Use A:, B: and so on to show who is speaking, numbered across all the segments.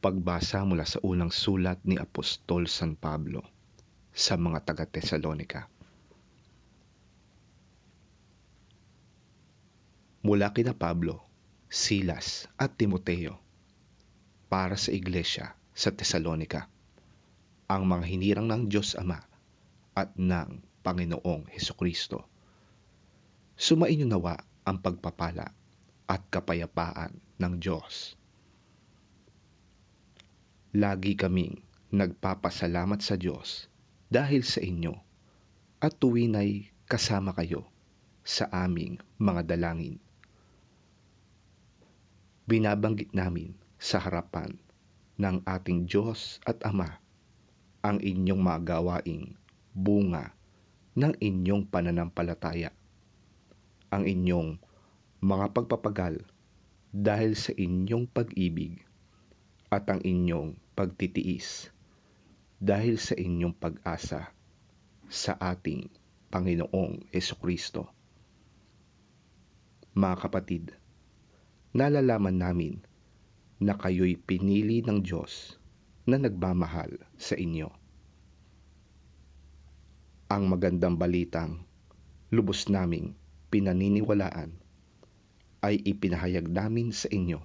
A: Pagbasa mula sa unang sulat ni Apostol San Pablo sa mga taga-Tesalonika. Mula kina Pablo, Silas at Timoteo, para sa iglesia sa Tesalonika, ang mga hinirang ng Diyos Ama at ng Panginoong Hesukristo. Sumainyo nawa ang pagpapala at kapayapaan ng Diyos. Lagi kaming nagpapasalamat sa Diyos dahil sa inyo at tuwin ay kasama kayo sa aming mga dalangin. Binabanggit namin sa harapan ng ating Diyos at Ama ang inyong mga gawaing bunga ng inyong pananampalataya, ang inyong mga pagpapagal dahil sa inyong pag-ibig at ang inyong pagtitiis dahil sa inyong pag-asa sa ating Panginoong Hesukristo. Mga kapatid, nalalaman namin na kayo'y pinili ng Diyos na nagmamahal sa inyo. Ang magandang balitang lubos naming pinaniniwalaan ay ipinahayag namin sa inyo,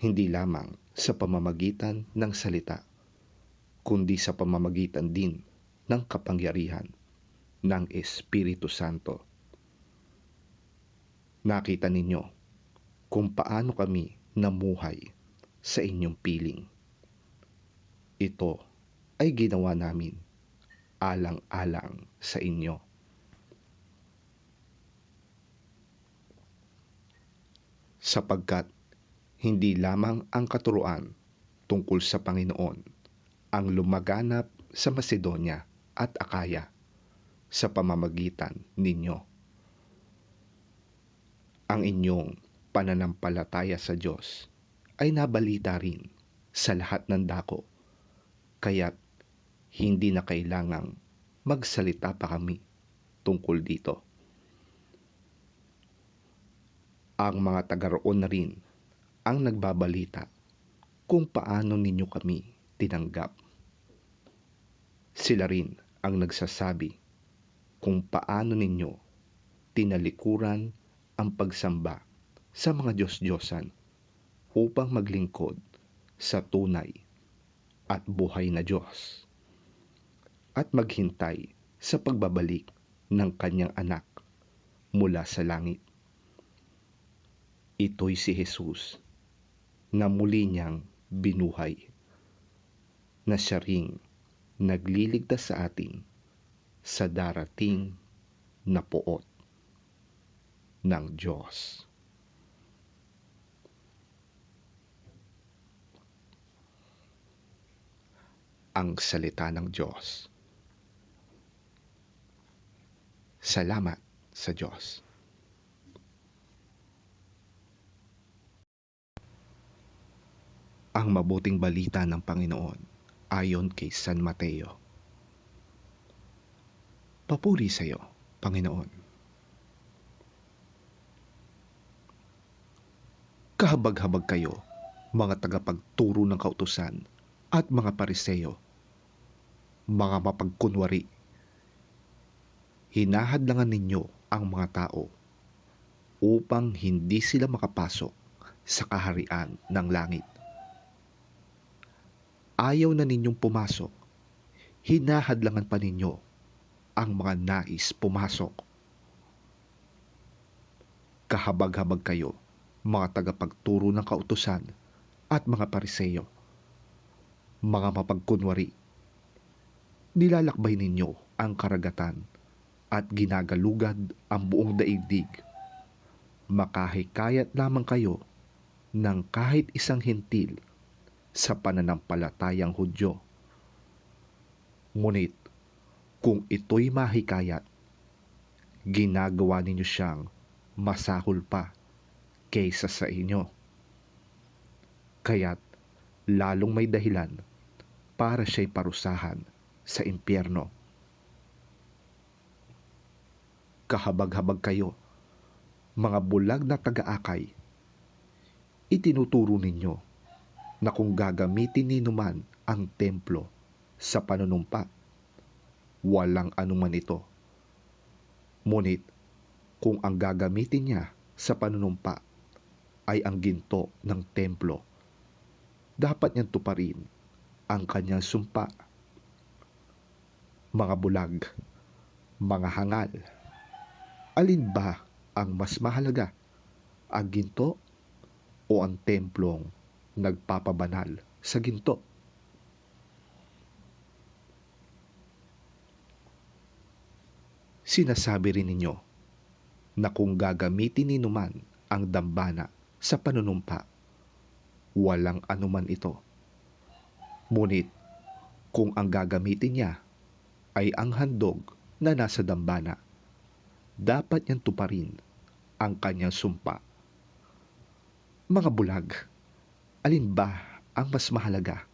A: hindi lamang sa pamamagitan ng salita, kundi sa pamamagitan din ng kapangyarihan ng Espiritu Santo. Nakita ninyo kung paano kami namuhay sa inyong piling. Ito ay ginawa namin alang-alang sa inyo. Sapagkat hindi lamang ang katuruan tungkol sa Panginoon ang lumaganap sa Macedonia at Akaya sa pamamagitan ninyo. Ang inyong pananampalataya sa Diyos ay nabalita rin sa lahat ng dako, kaya't hindi na kailangang magsalita pa kami tungkol dito. Ang mga taga-roon na rin ang nagbabalita kung paano ninyo kami tinanggap. Sila rin ang nagsasabi kung paano ninyo tinalikuran ang pagsamba sa mga Diyos-Diyosan upang maglingkod sa tunay at buhay na Diyos at maghintay sa pagbabalik ng kanyang anak mula sa langit. Ito'y si Jesus na muli niyang binuhay, na siya ring nagliligtas sa atin sa darating na poot ng Diyos. Ang salita ng Diyos. Salamat sa Diyos. Ang mabuting balita ng Panginoon ayon kay San Mateo. Papuri sa iyo, Panginoon. Kahabag-habag kayo, mga tagapagturo ng kautusan at mga Pariseo, mga mapagkunwari. Hinahadlangan ninyo ang mga tao upang hindi sila makapasok sa kaharian ng langit. Ayaw na ninyong pumasok, hinahadlangan pa ninyo ang mga nais pumasok. Kahabag-habag kayo, mga tagapagturo ng kautusan at mga Pariseo, mga mapagkunwari. Nilalakbay ninyo ang karagatan at ginagalugad ang buong daigdig. Makahikayat lamang kayo ng kahit isang hentil sa pananampalatayang Hudyo. Ngunit kung ito'y mahikayat, ginagawa ninyo siyang masahol pa kaysa sa inyo. Kaya't lalong may dahilan para siya'y parusahan sa impyerno. Kahabag-habag kayo, mga bulag na taga-akay. Itinuturo ninyo na kung gagamitin ni numan ang templo sa panunumpa, walang anuman ito. Ngunit kung ang gagamitin niya sa panunumpa ay ang ginto ng templo, dapat niyang tuparin ang kanyang sumpa. Mga bulag, mga hangal, alin ba ang mas mahalaga, ang ginto o ang templong nagpapabanal sa ginto? Sinasabi rin ninyo na kung gagamitin ni numan ang dambana sa panunumpa, walang anuman ito. Ngunit kung ang gagamitin niya ay ang handog na nasa dambana, dapat niyang tuparin ang kanyang sumpa. Mga bulag, alin ba ang mas mahalaga,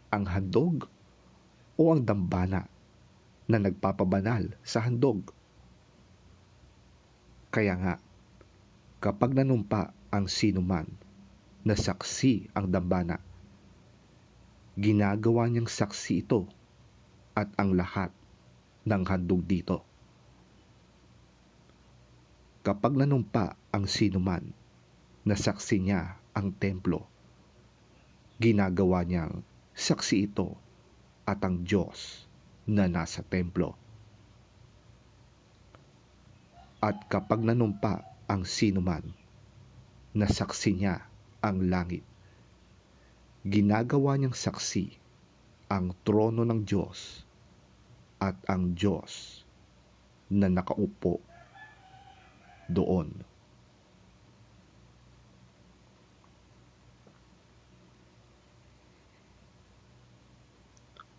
A: ang handog o ang dambana na nagpapabanal sa handog? Kaya nga, kapag nanumpa ang sinuman na saksi ang dambana, ginagawa niyang saksi ito at ang lahat ng handog dito. Kapag nanumpa ang sinuman na saksi niya ang templo, ginagawa niyang saksi ito at ang Diyos na nasa templo. At kapag nanumpa ang sinuman na saksi niya ang langit, ginagawa niyang saksi ang trono ng Diyos at ang Diyos na nakaupo doon.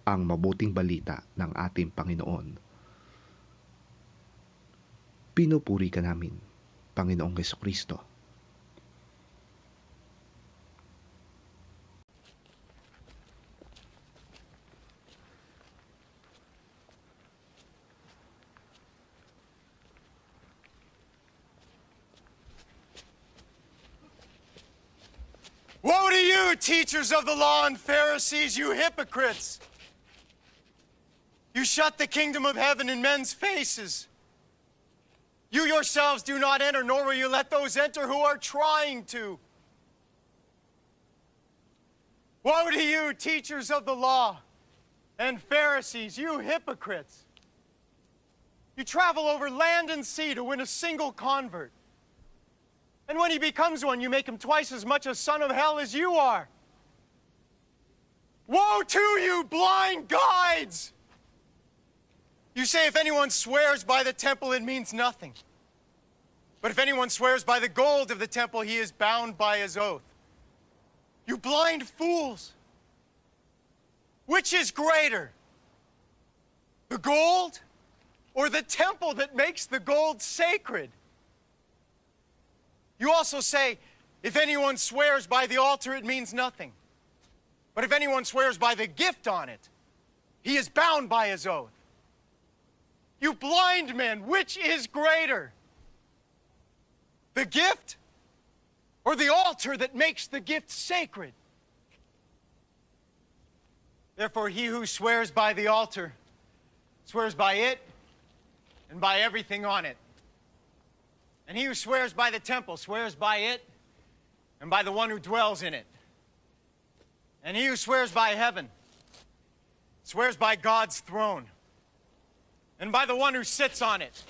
A: Ang mabuting balita ng ating Panginoon. Pinupuri ka namin, Panginoong Hesukristo.
B: Woe to you, teachers of the law and Pharisees, you hypocrites! You shut the kingdom of heaven in men's faces. You yourselves do not enter, nor will you let those enter who are trying to. Woe to you, teachers of the law and Pharisees, you hypocrites! You travel over land and sea to win a single convert. And when he becomes one, you make him twice as much a son of hell as you are. Woe to you, blind guides! You say if anyone swears by the temple, it means nothing. But if anyone swears by the gold of the temple, he is bound by his oath. You blind fools! Which is greater? The gold or the temple that makes the gold sacred? You also say, if anyone swears by the altar, it means nothing. But if anyone swears by the gift on it, he is bound by his oath. You blind men, which is greater? The gift or the altar that makes the gift sacred? Therefore, he who swears by the altar swears by it and by everything on it. And he who swears by the temple swears by it and by the one who dwells in it. And he who swears by heaven swears by God's throne and by the one who sits on it.